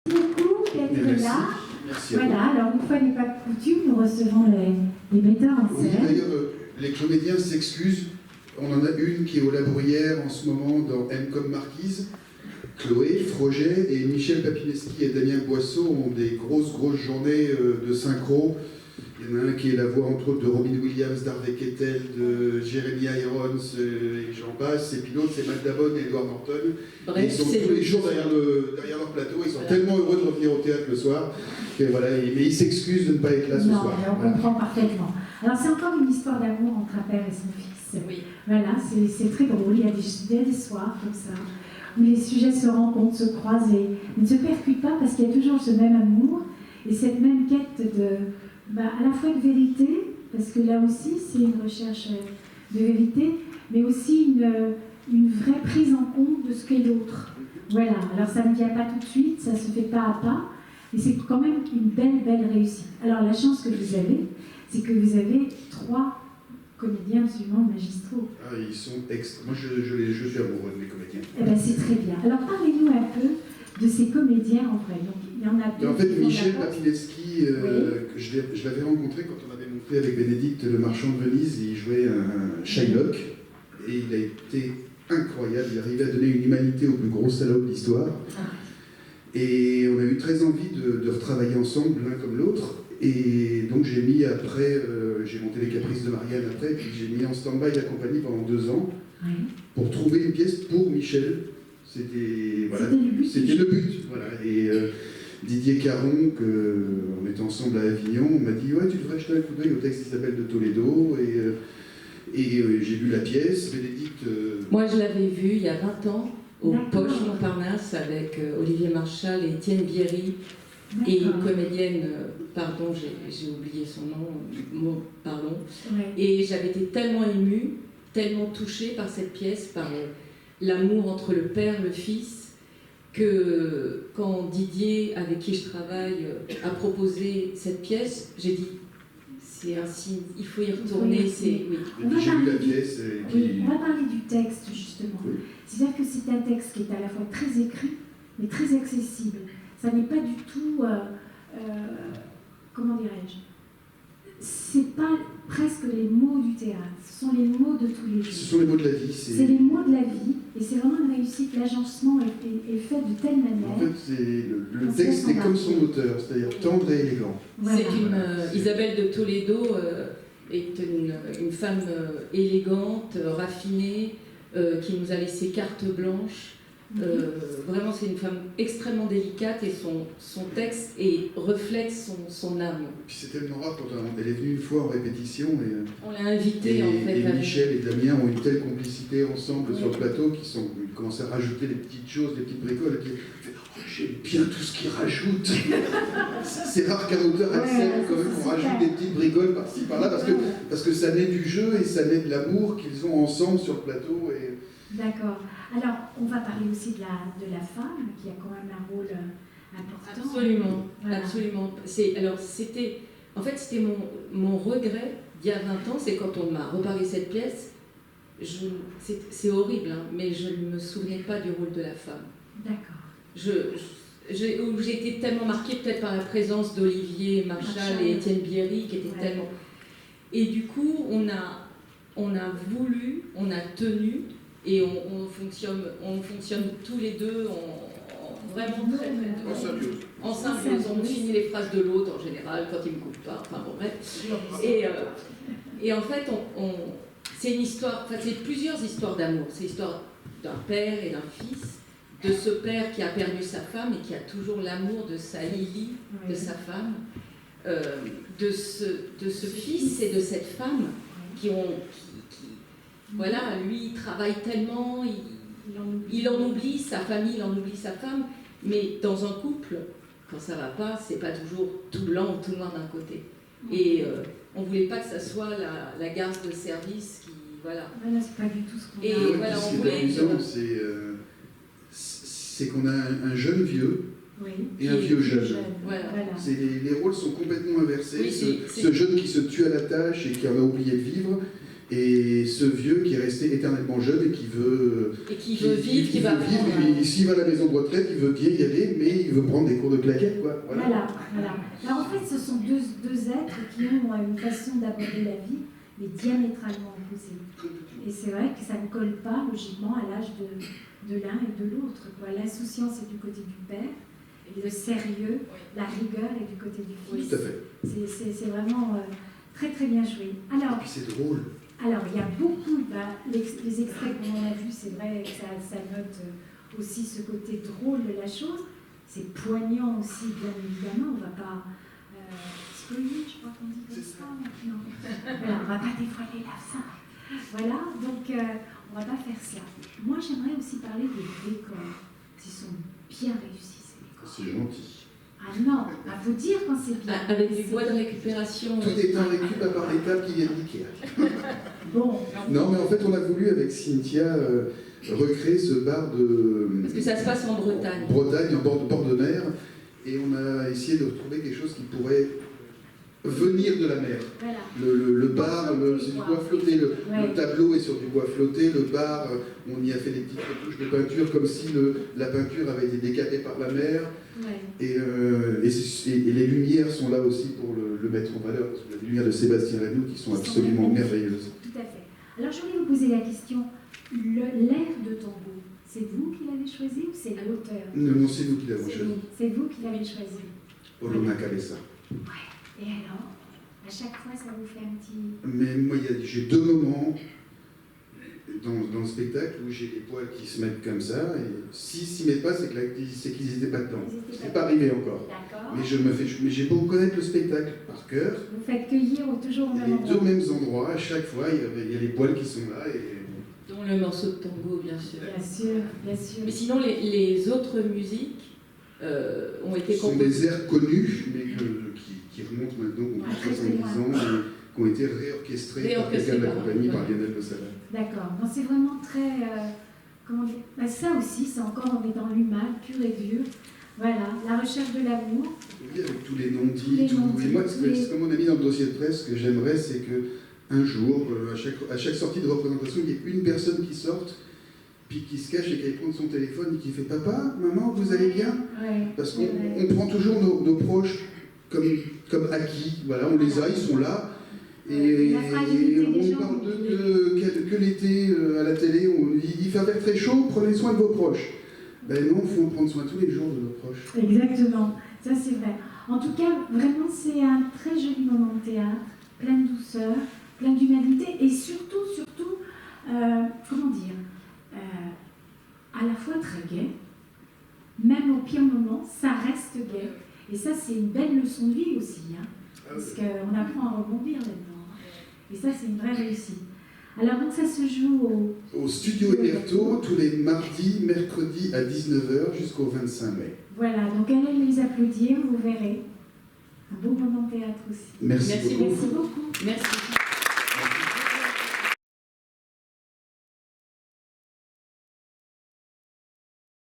beaucoup d'être là. Merci. Voilà, alors une fois n'est pas coutume, nous recevons les metteurs en Oui, scène. d'ailleurs, les comédiens s'excusent. On en a une qui est au La Bruyère en ce moment dans M comme Marquise. Chloé Froget et Michel Papineski et Damien Boisseau ont des grosses journées de synchro. Il y en a un qui est la voix entre autres de Robin Williams, d'Harvey Keitel, de Jeremy Irons et j'en passe. Et puis l'autre c'est Matt Damon et Edward Norton. Bref, ils sont tous les jours derrière leur plateau. Ils sont tellement heureux de revenir au théâtre le soir. Et voilà, mais ils s'excusent de ne pas être là ce soir. Non, on comprend parfaitement. Alors c'est encore une histoire d'amour entre un père et son fils. Oui. Voilà, c'est très drôle. Il y a des soirs comme ça où les sujets se rencontrent, se croisent et ne se percutent pas parce qu'il y a toujours ce même amour et cette même quête à la fois de vérité, parce que là aussi c'est une recherche de vérité, mais aussi une vraie prise en compte de ce qu'est l'autre. Voilà, alors ça ne vient pas tout de suite, ça se fait pas à pas, et c'est quand même une belle réussite. Alors la chance que vous avez, c'est que vous avez 3 comédiens absolument magistraux. Ah, ils sont moi je suis amoureux de mes comédiens. Eh bien c'est très bien. Alors parlez-nous un peu de ces comédiens en vrai. Donc, il y en a 2. En fait, Michel Papineski, je l'avais rencontré quand on avait monté avec Bénédicte Le Marchand de Venise. Il jouait un Shylock et il a été incroyable. Il arrivait à donner une humanité au plus gros salaud de l'histoire. Et on a eu très envie de retravailler ensemble l'un comme l'autre. Et donc j'ai mis après, j'ai monté Les Caprices de Marianne après, puis j'ai mis en stand-by la compagnie pendant 2 ans pour trouver une pièce pour Michel. C'était le but. Voilà. Et Didier Caron, on était ensemble à Avignon, on m'a dit ouais, tu devrais jeter un coup d'œil au texte d'Isabelle de Toledo. Et j'ai vu la pièce. Bénédicte. Moi, je l'avais vu il y a 20 ans au Poche Montparnasse avec Olivier Marchal et Étienne Bierry et une comédienne, pardon, j'ai oublié son nom, pardon. Ouais. Et j'avais été tellement émue, tellement touchée par cette pièce, par l'amour entre le père et le fils, que quand Didier, avec qui je travaille, a proposé cette pièce, j'ai dit c'est un signe, il faut y retourner. J'ai vu la pièce. On va parler du texte justement. Oui. C'est-à-dire que c'est un texte qui est à la fois très écrit mais très accessible. Ça n'est pas du tout, comment dirais-je, c'est pas presque les mots du théâtre, ce sont les mots de tous les jours. Ce sont les mots de la vie. C'est les mots de la vie, et c'est vraiment une réussite. L'agencement est fait de telle manière. En fait, le texte est comme son auteur, c'est-à-dire tendre et élégant. Voilà. C'est Isabelle de Toledo est une femme élégante, raffinée, qui nous a laissé carte blanche. Vraiment, c'est une femme extrêmement délicate et son texte reflète son âme. Puis c'est tellement rare quand elle est venue une fois en répétition on l'a invitée en fait. Et Michel et Damien ont une telle complicité ensemble sur le plateau qu'ils commencent à rajouter des petites choses, des petites bricoles. Et j'aime bien tout ce qu'ils rajoutent. C'est rare qu'un auteur accepte quand même qu'on rajoute des petites bricoles par-ci par-là parce que ça naît du jeu et ça naît de l'amour qu'ils ont ensemble sur le plateau. D'accord. Alors, on va parler aussi de la femme, qui a quand même un rôle important. Absolument, voilà. Absolument. C'était mon regret d'il y a 20 ans, c'est quand on m'a reparlé cette pièce, c'est horrible, hein, mais je ne me souvenais pas du rôle de la femme. D'accord. J'ai été tellement marquée peut-être par la présence d'Olivier Marchal et Étienne Bierry, qui étaient tellement... Et du coup, on a voulu, on a tenu, et on fonctionne tous les deux vraiment très en symbiose. On finit les phrases de l'autre en général quand il me coupe pas. Enfin bon bref. Et en fait, c'est une histoire. Enfin, c'est plusieurs histoires d'amour. C'est l'histoire d'un père et d'un fils. De ce père qui a perdu sa femme et qui a toujours l'amour de sa Lily, de sa femme. De ce fils et de cette femme voilà, lui, il travaille tellement, il en oublie sa famille, il en oublie sa femme, mais dans un couple, quand ça va pas, c'est pas toujours tout blanc ou tout noir d'un côté. Et on voulait pas que ça soit la garde de service qui, voilà. Voilà, c'est pas du tout ce qu'on a. Et voilà, on voulait... c'est qu'on a un jeune vieux et un vieux jeune. Voilà. Les rôles sont complètement inversés. Oui, ce jeune qui se tue à la tâche et qui en a oublié de vivre, et ce vieux qui est resté éternellement jeune et qui veut vivre, qui va apprendre. S'il va à la maison de retraite, il veut bien y aller, mais il veut prendre des cours de claquettes, quoi. Voilà. Alors, en fait, ce sont deux êtres qui ont une façon d'aborder la vie, mais diamétralement opposée. Et c'est vrai que ça ne colle pas logiquement à l'âge de l'un et de l'autre. L'insouciance est du côté du père, et le sérieux, la rigueur est du côté du fils. Tout à fait. C'est vraiment très très bien joué. Alors, et puis c'est drôle. Alors, il y a beaucoup, les extraits qu'on a vus, c'est vrai que ça note aussi ce côté drôle de la chose. C'est poignant aussi, bien évidemment. On ne va pas spoiler, je crois qu'on dit comme ça maintenant. Voilà, on ne va pas dévoiler la fin. Voilà, donc on ne va pas faire ça. Moi, j'aimerais aussi parler des décors. Ils sont bien réussis, ces décors. C'est gentil. Ah non, il faut dire quand c'est bien. Avec du bois de récupération. Tout est en récup à part les tables qui viennent d'Ikea. Bon. Non, mais en fait, on a voulu avec Cynthia recréer ce bar de. Parce que ça se passe en Bretagne. Bretagne, en bord de mer. Et on a essayé de retrouver quelque chose qui pourrait venir de la mer. Voilà. Le bar, c'est du bois flotté. Le tableau est sur du bois flotté. Le bar, on y a fait des petites retouches de peinture comme si la peinture avait été décapée par la mer. Ouais. Et les lumières sont là aussi pour le mettre en valeur. Parce que les lumières de Sébastien Reynaud qui sont absolument merveilleuses. Tout à fait. Alors je voulais vous poser la question, l'air de tango, c'est vous qui l'avez choisi ou c'est l'auteur? Non, c'est nous qui l'avons choisi. C'est vous qui l'avez choisi. Olona Cabeza. Ouais. Et alors, à chaque fois, ça vous fait un petit... Mais moi, j'ai deux moments dans le spectacle où j'ai les poils qui se mettent comme ça, et s'ils s'y mettent pas, c'est qu'ils n'étaient pas dedans. C'est pas arrivé encore. D'accord. Mais j'ai beau connaître le spectacle par cœur. Vous faites cueillir toujours au même endroit. Les deux mêmes endroits, à chaque fois, il y a les poils qui sont là. Dont le morceau de tango, bien sûr. Bien sûr, bien sûr. Mais sinon, les autres musiques ont été Ce sont des airs connus, mais qui remontent maintenant aux 70 ans, et qui ont été réorchestrés par quelqu'un de la compagnie, par Lionel Bossala. D'accord. Bon, c'est vraiment très... comment dire, ça aussi, c'est encore, on est dans l'humain, pur et dur. Voilà, la recherche de l'amour. Oui, avec tous les non-dits. Et moi, ce qu'on a mis dans le dossier de presse, ce que j'aimerais, c'est qu'un jour, à chaque sortie de représentation, il y ait une personne qui sorte, puis qui se cache et qui prend son téléphone et qui fait « Papa, maman, vous allez bien ?» Parce qu'on prend toujours nos proches comme acquis. Voilà, on les a, ils sont là. Et on parle que l'été à la télé, il fait un verre très chaud, prenez soin de vos proches. Ben non, il faut prendre soin tous les jours de nos proches. Exactement, ça c'est vrai. En tout cas, vraiment, c'est un très joli moment de théâtre, plein de douceur, plein d'humanité et surtout, comment dire, à la fois très gai, même au pire moment, ça reste gai. Et ça, c'est une belle leçon de vie aussi, hein, parce qu'on apprend à rebondir là-dedans. Et ça, c'est une vraie réussite. Alors, donc, ça se joue au Studio Héberto, tous les mardis, mercredis à 19h jusqu'au 25 mai. Voilà, donc allez les applaudir, vous verrez. Un beau moment de théâtre aussi. Merci beaucoup. Merci beaucoup. Merci.